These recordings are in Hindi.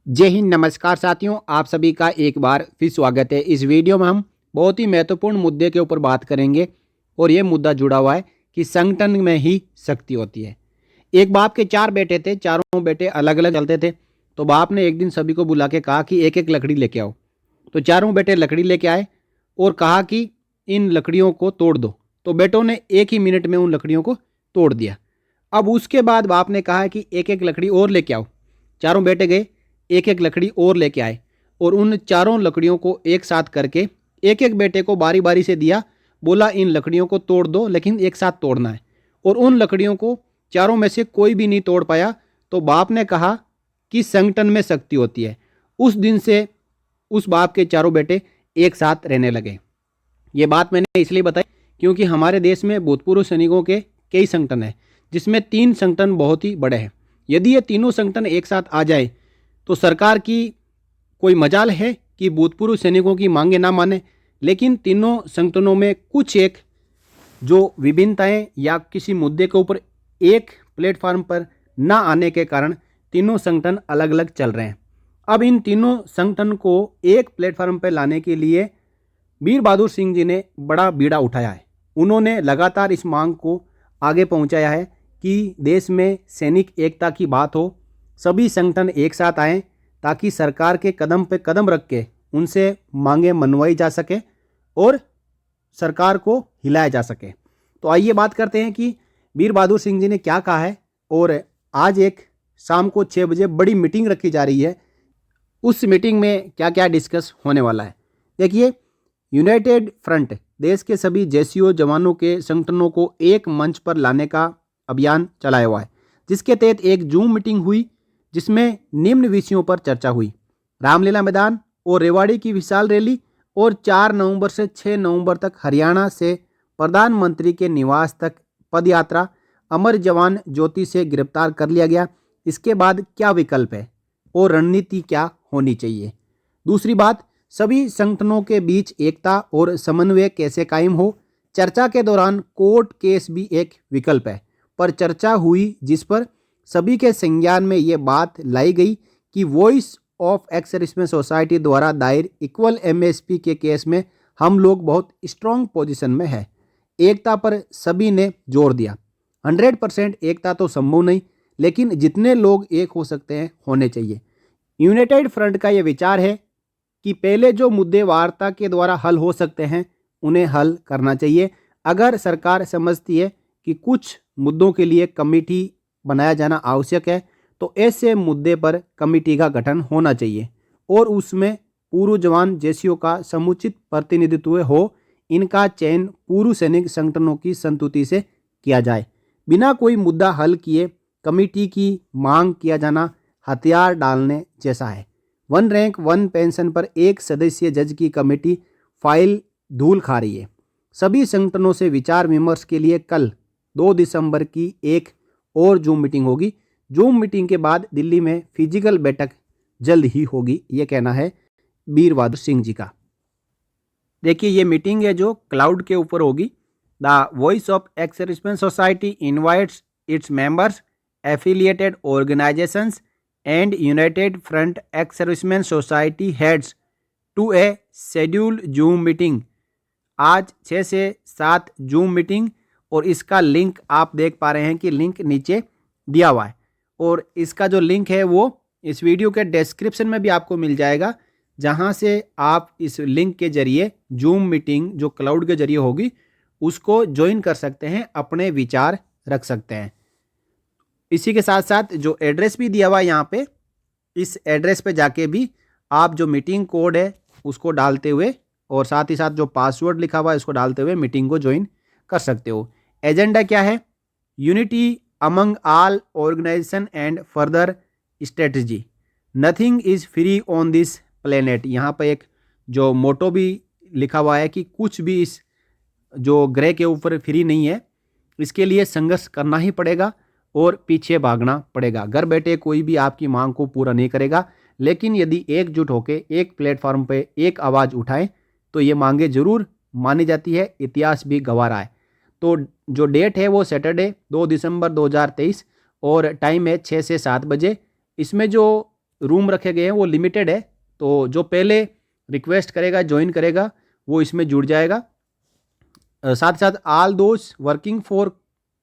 जय हिंद, नमस्कार साथियों, आप सभी का एक बार फिर स्वागत है। इस वीडियो में हम बहुत ही महत्वपूर्ण मुद्दे के ऊपर बात करेंगे और ये मुद्दा जुड़ा हुआ है कि संगठन में ही शक्ति होती है। एक बाप के 4 बेटे थे, चारों बेटे अलग अलग चलते थे। तो बाप ने एक दिन सभी को बुला के कहा कि एक एक लकड़ी लेके आओ। तो चारों बेटे लकड़ी लेके आए और कहा कि इन लकड़ियों को तोड़ दो। तो बेटों ने एक ही मिनट में उन लकड़ियों को तोड़ दिया। अब उसके बाद बाप ने कहा कि एक एक लकड़ी और लेके आओ। चारों बेटे गए, एक एक लकड़ी और लेके आए और उन चारों लकड़ियों को एक साथ करके एक एक बेटे को बारी बारी से दिया। बोला इन लकड़ियों को तोड़ दो, लेकिन एक साथ तोड़ना है। और उन लकड़ियों को चारों में से कोई भी नहीं तोड़ पाया। तो बाप ने कहा कि संगठन में शक्ति होती है। उस दिन से उस बाप के चारों बेटे एक साथ रहने लगे। ये बात मैंने इसलिए बताई क्योंकि हमारे देश में भूतपूर्व सैनिकों के कई संगठन हैं, जिसमें 3 संगठन बहुत ही बड़े हैं। यदि ये तीनों संगठन एक साथ आ जाए तो सरकार की कोई मजाल है कि भूतपूर्व सैनिकों की मांगे ना माने। लेकिन तीनों संगठनों में कुछ एक जो विभिन्नताएं या किसी मुद्दे के ऊपर एक प्लेटफॉर्म पर ना आने के कारण तीनों संगठन अलग अलग चल रहे हैं। अब इन तीनों संगठन को एक प्लेटफॉर्म पर लाने के लिए वीर बहादुर सिंह जी ने बड़ा बीड़ा उठाया है। उन्होंने लगातार इस मांग को आगे पहुंचाया है कि देश में सैनिक एकता की बात हो, सभी संगठन एक साथ आएं ताकि सरकार के कदम पे कदम रख के उनसे मांगे मनवाई जा सके और सरकार को हिलाया जा सके। तो आइए बात करते हैं कि वीर बहादुर सिंह जी ने क्या कहा है। और आज एक शाम को 6 बजे बड़ी मीटिंग रखी जा रही है। उस मीटिंग में क्या क्या डिस्कस होने वाला है, देखिए। यूनाइटेड फ्रंट देश के सभी जेसीओ जवानों के संगठनों को एक मंच पर लाने का अभियान चलाया हुआ है, जिसके तहत एक जूम मीटिंग हुई जिसमें निम्न विषयों पर चर्चा हुई। रामलीला मैदान और रेवाड़ी की विशाल रैली और 4 नवंबर से 6 नवंबर तक हरियाणा से प्रधानमंत्री के निवास तक पदयात्रा। अमर जवान ज्योति से गिरफ्तार कर लिया गया, इसके बाद क्या विकल्प है और रणनीति क्या होनी चाहिए। दूसरी बात, सभी संगठनों के बीच एकता और समन्वय कैसे कायम हो। चर्चा के दौरान कोर्ट केस भी एक विकल्प है, पर चर्चा हुई जिस पर सभी के संज्ञान में ये बात लाई गई कि voice of ex serviceman society द्वारा दायर इक्वल एमएसपी के केस में हम लोग बहुत स्ट्रांग पोजीशन में है। एकता पर सभी ने जोर दिया। 100% एकता तो संभव नहीं, लेकिन जितने लोग एक हो सकते हैं होने चाहिए। यूनाइटेड फ्रंट का यह विचार है कि पहले जो मुद्दे वार्ता के द्वारा हल हो सकते हैं उन्हें हल करना चाहिए। अगर सरकार समझती है कि कुछ मुद्दों के लिए कमेटी बनाया जाना आवश्यक है तो ऐसे मुद्दे पर कमेटी का गठन होना चाहिए और उसमें पूर्व जवान जेसीओ का समुचित प्रतिनिधित्व हो। इनका चयन पूर्व सैनिक संगठनों की संतुति से किया जाए। बिना कोई मुद्दा हल किए कमेटी की मांग किया जाना हथियार डालने जैसा है। 1 रैंक 1 पेंशन पर एक सदस्यीय जज की कमेटी फाइल धूल खा रही है। सभी संगठनों से विचार विमर्श के लिए कल 2 दिसंबर की एक और जूम मीटिंग होगी। जूम मीटिंग के बाद दिल्ली में फिजिकल बैठक जल्द ही होगी, ये कहना है वीर बहादुर सिंह जी का। देखिए, ये मीटिंग है जो क्लाउड के ऊपर होगी। The voice of ex serviceman society invites its members, affiliated organisations and united front ex serviceman society heads to a scheduled Zoom meeting. आज 6 से 7 जूम मीटिंग, और इसका लिंक आप देख पा रहे हैं कि लिंक नीचे दिया हुआ है। और इसका जो लिंक है वो इस वीडियो के डिस्क्रिप्शन में भी आपको मिल जाएगा, जहां से आप इस लिंक के जरिए जूम मीटिंग जो क्लाउड के जरिए होगी उसको ज्वाइन कर सकते हैं, अपने विचार रख सकते हैं। इसी के साथ साथ जो एड्रेस भी दिया हुआ है यहाँ पे, इस एड्रेस पे जाके भी आप जो मीटिंग कोड है उसको डालते हुए और साथ ही साथ जो पासवर्ड लिखा हुआ है उसको डालते हुए मीटिंग को ज्वाइन कर सकते हो। एजेंडा क्या है? Unity among all organisation and further strategy. Nothing is free on this planet. यहाँ पर एक जो मोटो भी लिखा हुआ है कि कुछ भी इस जो ग्रह के ऊपर फ्री नहीं है, इसके लिए संघर्ष करना ही पड़ेगा और पीछे भागना पड़ेगा। घर बैठे कोई भी आपकी मांग को पूरा नहीं करेगा, लेकिन यदि एकजुट होकर एक प्लेटफॉर्म पे एक आवाज़ उठाएं तो ये मांगे जरूर मानी जाती है। इतिहास भी गवाह रहा है। तो जो डेट है वो सैटरडे 2 दिसंबर 2023 और टाइम है 6 से 7 बजे। इसमें जो रूम रखे गए हैं वो लिमिटेड है, तो जो पहले रिक्वेस्ट करेगा, ज्वाइन करेगा, वो इसमें जुड़ जाएगा। साथ ही साथ all those working for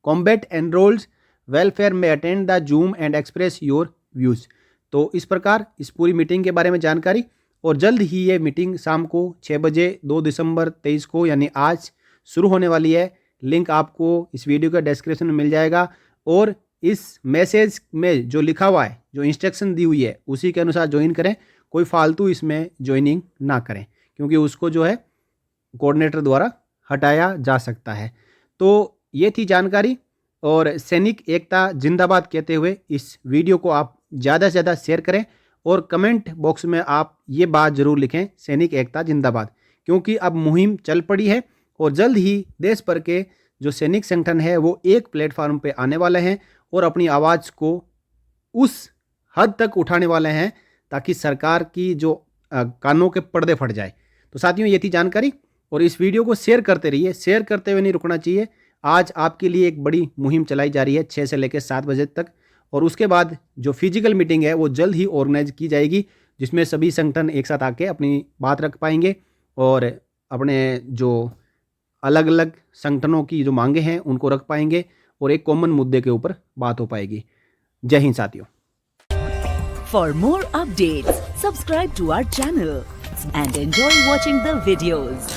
combat enrolls welfare में attend the zoom and express your views. तो इस प्रकार इस पूरी मीटिंग के बारे में जानकारी, और जल्द ही ये मीटिंग शाम को 6 बजे 2 दिसंबर 23 को यानी आज शुरू होने वाली है। लिंक आपको इस वीडियो के डिस्क्रिप्शन में मिल जाएगा, और इस मैसेज में जो लिखा हुआ है, जो इंस्ट्रक्शन दी हुई है, उसी के अनुसार ज्वाइन करें। कोई फालतू इसमें ज्वाइनिंग ना करें, क्योंकि उसको जो है कोऑर्डिनेटर द्वारा हटाया जा सकता है। तो ये थी जानकारी, और सैनिक एकता जिंदाबाद कहते हुए इस वीडियो को आप ज़्यादा से ज़्यादा शेयर करें, और कमेंट बॉक्स में आप ये बात ज़रूर लिखें, सैनिक एकता जिंदाबाद, क्योंकि अब मुहिम चल पड़ी है और जल्द ही देश भर के जो सैनिक संगठन है वो एक प्लेटफार्म पे आने वाले हैं और अपनी आवाज़ को उस हद तक उठाने वाले हैं ताकि सरकार की जो कानों के पर्दे फट जाए। तो साथियों, ये थी जानकारी, और इस वीडियो को शेयर करते रहिए, शेयर करते हुए नहीं रुकना चाहिए। आज आपके लिए एक बड़ी मुहिम चलाई जा रही है 6 से लेकर 7 बजे तक, और उसके बाद जो फिजिकल मीटिंग है वो जल्द ही ऑर्गेनाइज की जाएगी, जिसमें सभी संगठन एक साथ आके अपनी बात रख पाएंगे और अपने जो अलग अलग संगठनों की जो मांगे हैं उनको रख पाएंगे, और एक कॉमन मुद्दे के ऊपर बात हो पाएगी। जय हिंद साथियों। For more updates, subscribe to our channel and enjoy watching the videos.